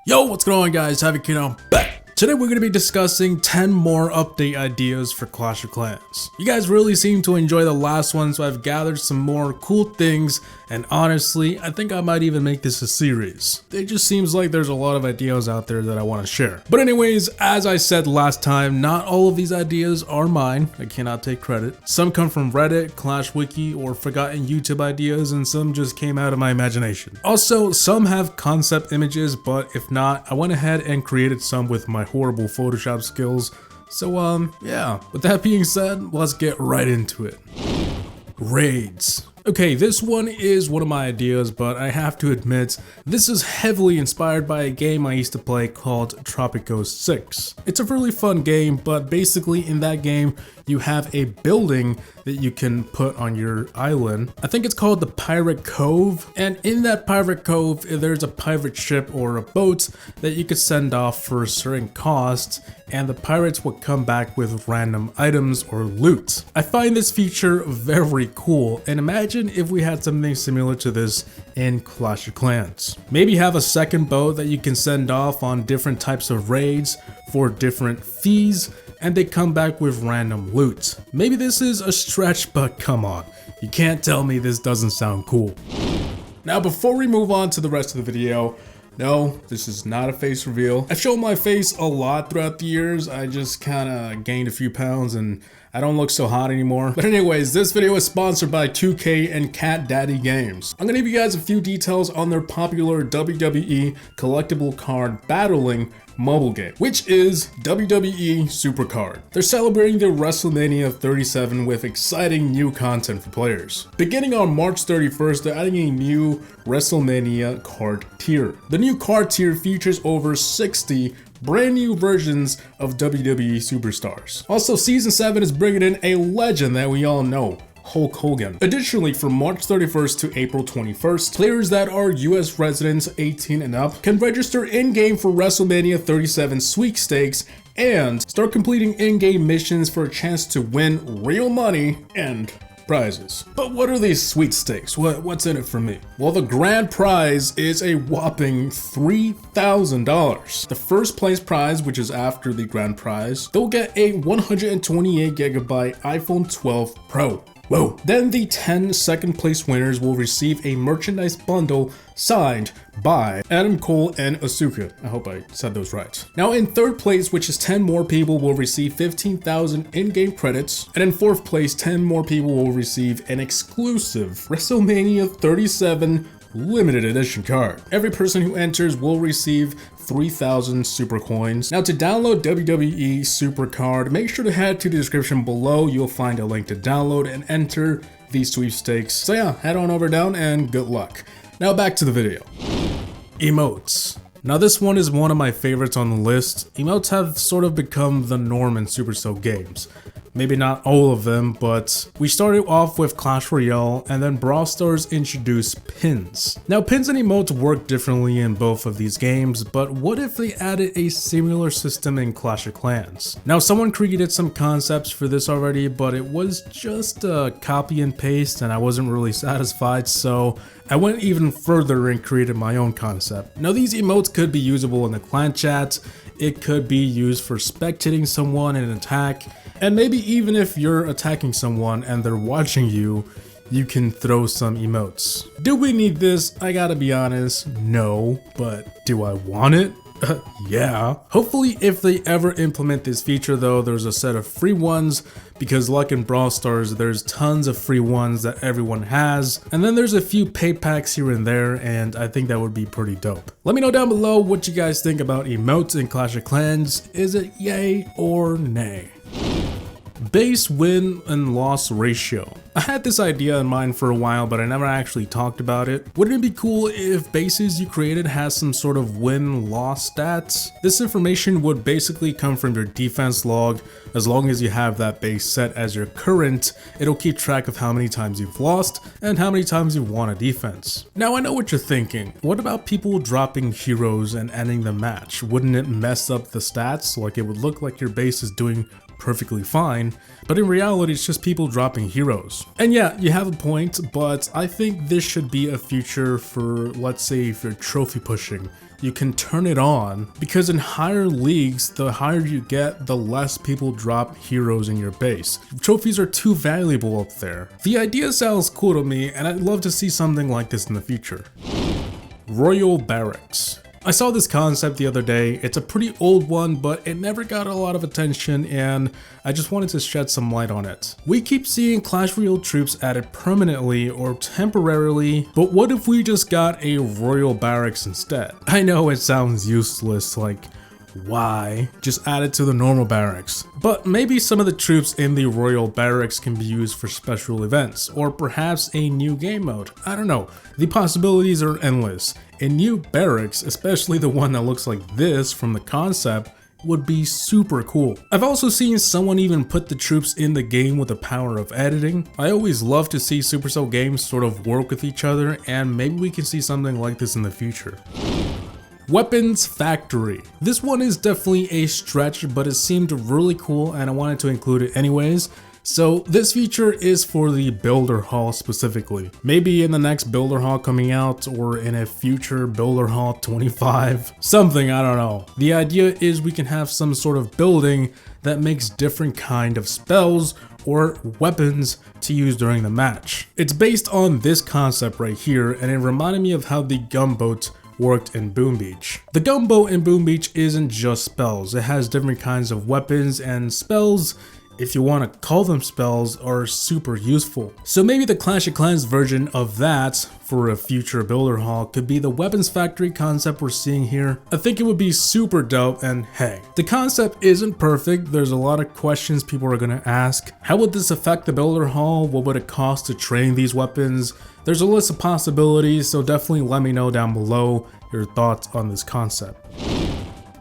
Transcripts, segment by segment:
Yo, what's going on guys, HaVoC on back. Today we're going to be discussing 10 more update ideas for Clash of Clans. You guys really seem to enjoy the last one, so I've gathered some more cool things, and honestly, I think I might even make this a series. It just seems like there's a lot of ideas out there that I want to share. But anyways, as I said last time, not all of these ideas are mine. I cannot take credit. Some come from Reddit, Clash Wiki, or forgotten YouTube ideas, and some just came out of my imagination. Also, some have concept images, but if not, I went ahead and created some with my horrible Photoshop skills. So yeah, with that being said, let's get right into it. Raids. Okay, this one is one of my ideas, but I have to admit, this is heavily inspired by a game I used to play called Tropico 6. It's a really fun game, but basically in that game, you have a building that you can put on your island. I think it's called the Pirate Cove, and in that Pirate Cove, there's a pirate ship or a boat that you could send off for a certain cost, and the pirates would come back with random items or loot. I find this feature very cool, and imagine if we had something similar to this in Clash of Clans. Maybe have a second boat that you can send off on different types of raids for different fees, and they come back with random loot. Maybe this is a stretch, but come on, you can't tell me this doesn't sound cool. Now before we move on to the rest of the video, no, this is not a face reveal. I've shown my face a lot throughout the years. I just kinda gained a few pounds and I don't look so hot anymore. But anyways, this video is sponsored by 2K and Cat Daddy Games. I'm gonna give you guys a few details on their popular WWE collectible card battling mobile game, which is WWE Supercard. They're celebrating their WrestleMania 37 with exciting new content for players. Beginning on March 31st, they're adding a new WrestleMania card tier. The new card tier features over 60 brand new versions of WWE superstars. Also, Season 7 is bringing in a legend that we all know, Hulk Hogan. Additionally, from March 31st to April 21st, players that are US residents 18 and up can register in-game for WrestleMania 37 sweepstakes and start completing in-game missions for a chance to win real money and prizes. But what are these sweepstakes? What's in it for me? Well, the grand prize is a whopping $3,000. The first place prize, which is after the grand prize, they'll get a 128GB iPhone 12 Pro. Whoa. Then the 10 second place winners will receive a merchandise bundle signed by Adam Cole and Asuka. I hope I said those right. Now in third place, which is 10 more people, will receive 15,000 in-game credits. And in fourth place, 10 more people will receive an exclusive WrestleMania 37 limited edition card. Every person who enters will receive 3,000 super coins. Now to download WWE Supercard, make sure to head to the description below. You'll find a link to download and enter these sweepstakes. So yeah, head on over down and good luck. Now back to the video. Emotes. Now this one is one of my favorites on the list. Emotes have sort of become the norm in Supercell games. Maybe not all of them, but we started off with Clash Royale and then Brawl Stars introduced pins. Now pins and emotes work differently in both of these games, but what if they added a similar system in Clash of Clans? Now someone created some concepts for this already, but it was just a copy and paste and I wasn't really satisfied, so I went even further and created my own concept. Now these emotes could be usable in the clan chat, it could be used for spectating someone in an attack, and maybe even if you're attacking someone and they're watching you, you can throw some emotes. Do we need this? I gotta be honest, no, but do I want it? Yeah. Hopefully if they ever implement this feature though, there's a set of free ones, because like in Brawl Stars, there's tons of free ones that everyone has, and then there's a few pay packs here and there, and I think that would be pretty dope. Let me know down below what you guys think about emotes in Clash of Clans. Is it yay or nay? Base win and loss ratio. I had this idea in mind for a while, but I never actually talked about it. Wouldn't it be cool if bases you created has some sort of win-loss stats? This information would basically come from your defense log. As long as you have that base set as your current, it'll keep track of how many times you've lost and how many times you've won a defense. Now I know what you're thinking. What about people dropping heroes and ending the match? Wouldn't it mess up the stats? Like it would look like your base is doing perfectly fine, but in reality it's just people dropping heroes. And yeah, you have a point, but I think this should be a feature for, let's say, if you're trophy pushing, you can turn it on, because in higher leagues, the higher you get, the less people drop heroes in your base. Trophies are too valuable up there. The idea sounds cool to me, and I'd love to see something like this in the future. Royal Barracks. I saw this concept the other day. It's a pretty old one, but it never got a lot of attention, and I just wanted to shed some light on it. We keep seeing Clash Royale troops added permanently or temporarily, but what if we just got a Royal Barracks instead? I know it sounds useless, like, why? Just add it to the normal barracks. But maybe some of the troops in the Royal Barracks can be used for special events, or perhaps a new game mode. I don't know. The possibilities are endless. A new barracks, especially the one that looks like this from the concept, would be super cool. I've also seen someone even put the troops in the game with the power of editing. I always love to see Supercell games sort of work with each other, and maybe we can see something like this in the future. Weapons Factory. This one is definitely a stretch, but it seemed really cool and I wanted to include it anyways. So this feature is for the Builder Hall specifically. Maybe in the next Builder Hall coming out, or in a future Builder Hall 25, something, I don't know. The idea is we can have some sort of building that makes different kind of spells or weapons to use during the match. It's based on this concept right here, and it reminded me of how the gunboat worked in Boom Beach. The gunboat in Boom Beach isn't just spells, it has different kinds of weapons, and spells, if you want to call them spells, are super useful. So maybe the Clash of Clans version of that for a future Builder Hall could be the Weapons Factory concept we're seeing here. I think it would be super dope, and hey, the concept isn't perfect. There's a lot of questions people are gonna ask. How would this affect the Builder Hall? What would it cost to train these weapons? There's a list of possibilities, so definitely let me know down below your thoughts on this concept.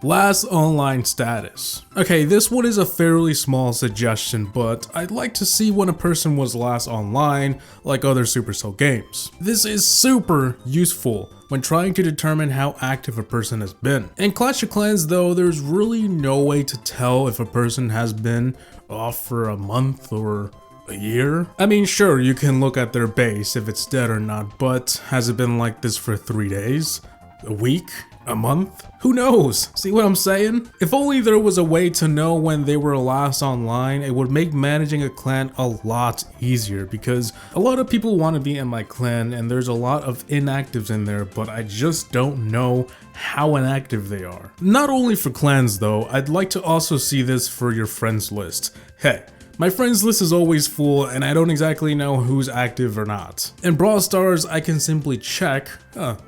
Last online status. Okay, this one is a fairly small suggestion, but I'd like to see when a person was last online, like other Supercell games. This is super useful when trying to determine how active a person has been. In Clash of Clans though, there's really no way to tell if a person has been off for a month or a year. I mean, sure, you can look at their base if it's dead or not, but has it been like this for 3 days? A week? A month? Who knows? See what I'm saying? If only there was a way to know when they were last online, it would make managing a clan a lot easier, because a lot of people want to be in my clan and there's a lot of inactives in there, but I just don't know how inactive they are. Not only for clans though, I'd like to also see this for your friends list. Hey, my friends list is always full and I don't exactly know who's active or not. In Brawl Stars, I can simply check,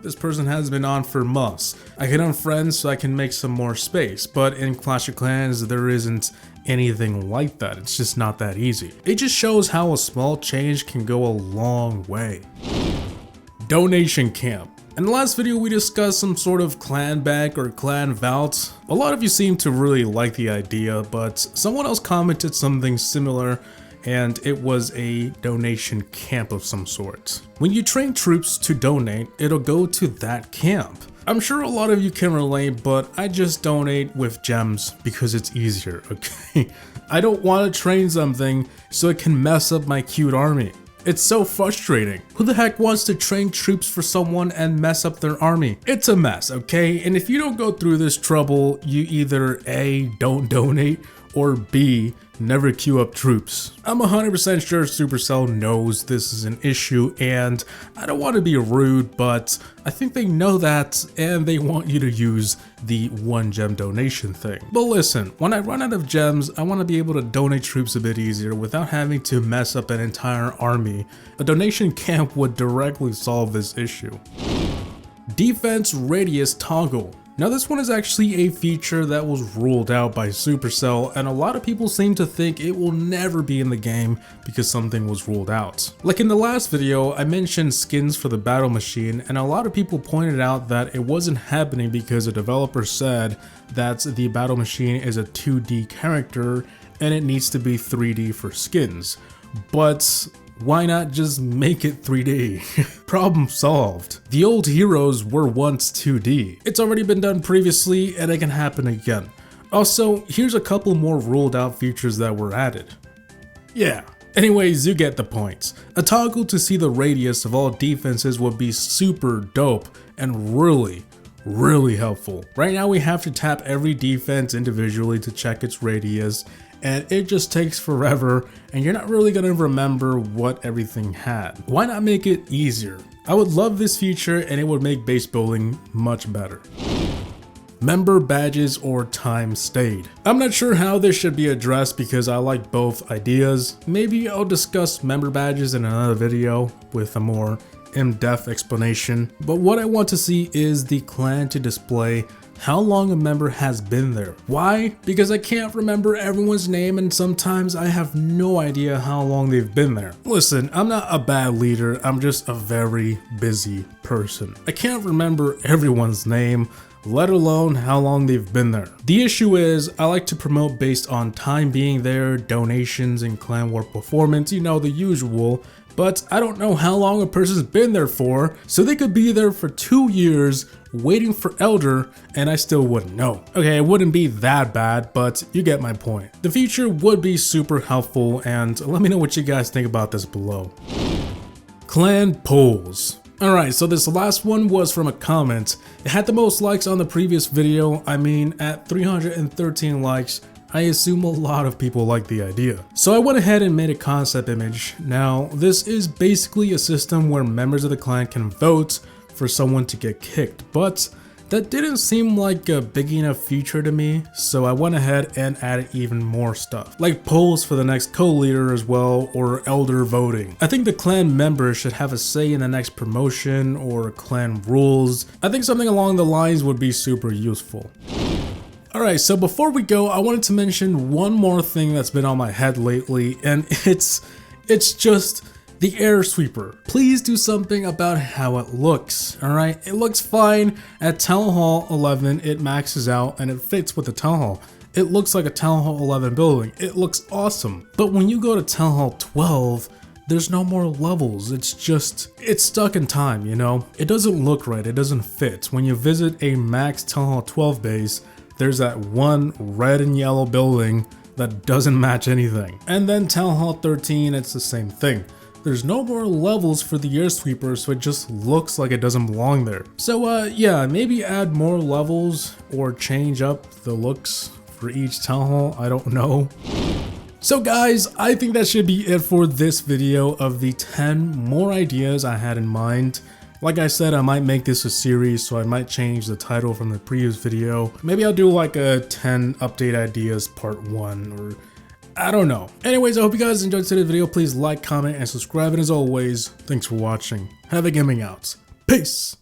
this person has been on for months. I can unfriend so I can make some more space, but in Clash of Clans, there isn't anything like that. It's just not that easy. It just shows how a small change can go a long way. Donation Camp. In the last video, we discussed some sort of clan bank or clan vault. A lot of you seem to really like the idea, but someone else commented something similar, and it was a donation camp of some sort. When you train troops to donate, it'll go to that camp. I'm sure a lot of you can relate, but I just donate with gems because it's easier, okay? I don't want to train something so it can mess up my cute army. It's so frustrating. Who the heck wants to train troops for someone and mess up their army? It's a mess, okay? And if you don't go through this trouble, you either A, don't donate, or B, never queue up troops. I'm 100% sure Supercell knows this is an issue, and I don't want to be rude, but I think they know that and they want you to use the 1 gem donation thing. But listen, when I run out of gems, I want to be able to donate troops a bit easier without having to mess up an entire army. A donation camp would directly solve this issue. Defense radius toggle. Now this one is actually a feature that was ruled out by Supercell, and a lot of people seem to think it will never be in the game because something was ruled out. Like in the last video, I mentioned skins for the battle machine, and a lot of people pointed out that it wasn't happening because a developer said that the battle machine is a 2D character and it needs to be 3D for skins. But why not just make it 3D? Problem solved. The old heroes were once 2D. It's already been done previously and it can happen again. Also, here's a couple more ruled out features that were added. Yeah. Anyways, you get the point. A toggle to see the radius of all defenses would be super dope and really really helpful. Right now we have to tap every defense individually to check its radius, and it just takes forever, and you're not really gonna remember what everything had. Why not make it easier? I would love this feature, and it would make base building much better. Member badges or time stayed. I'm not sure how this should be addressed because I like both ideas. Maybe I'll discuss member badges in another video with a more in-depth explanation. But what I want to see is the clan to display how long a member has been there. Why? Because I can't remember everyone's name, and sometimes I have no idea how long they've been there. Listen, I'm not a bad leader, I'm just a very busy person. I can't remember everyone's name, let alone how long they've been there. The issue is, I like to promote based on time being there, donations, and clan war performance, you know, the usual, but I don't know how long a person's been there for, so they could be there for 2 years waiting for Elder, and I still wouldn't know. Okay, it wouldn't be that bad, but you get my point. The feature would be super helpful, and let me know what you guys think about this below. Clan polls. Alright, so this last one was from a comment. It had the most likes on the previous video. I mean, at 313 likes, I assume a lot of people like the idea. So I went ahead and made a concept image. Now, this is basically a system where members of the clan can vote for someone to get kicked, but that didn't seem like a big enough feature to me, so I went ahead and added even more stuff, like polls for the next co-leader as well, or elder voting. I think the clan members should have a say in the next promotion or clan rules. I think something along the lines would be super useful. Alright, so before we go, I wanted to mention one more thing that's been on my head lately, and it's just the air sweeper. Please do something about how it looks, alright? It looks fine. At Town Hall 11, it maxes out and it fits with the Town Hall. It looks like a Town Hall 11 building. It looks awesome. But when you go to Town Hall 12, there's no more levels. It's stuck in time, you know? It doesn't look right. It doesn't fit. When you visit a max Town Hall 12 base, there's that one red and yellow building that doesn't match anything. And then Town Hall 13, it's the same thing. There's no more levels for the air sweeper, so it just looks like it doesn't belong there. So yeah, maybe add more levels or change up the looks for each town hall, I don't know. So guys, I think that should be it for this video of the 10 more ideas I had in mind. Like I said, I might make this a series, so I might change the title from the previous video. Maybe I'll do like a 10 update ideas part 1, or I don't know. Anyways, I hope you guys enjoyed today's video. Please like, comment, and subscribe. And as always, thanks for watching. HaVoC Gaming out. Peace!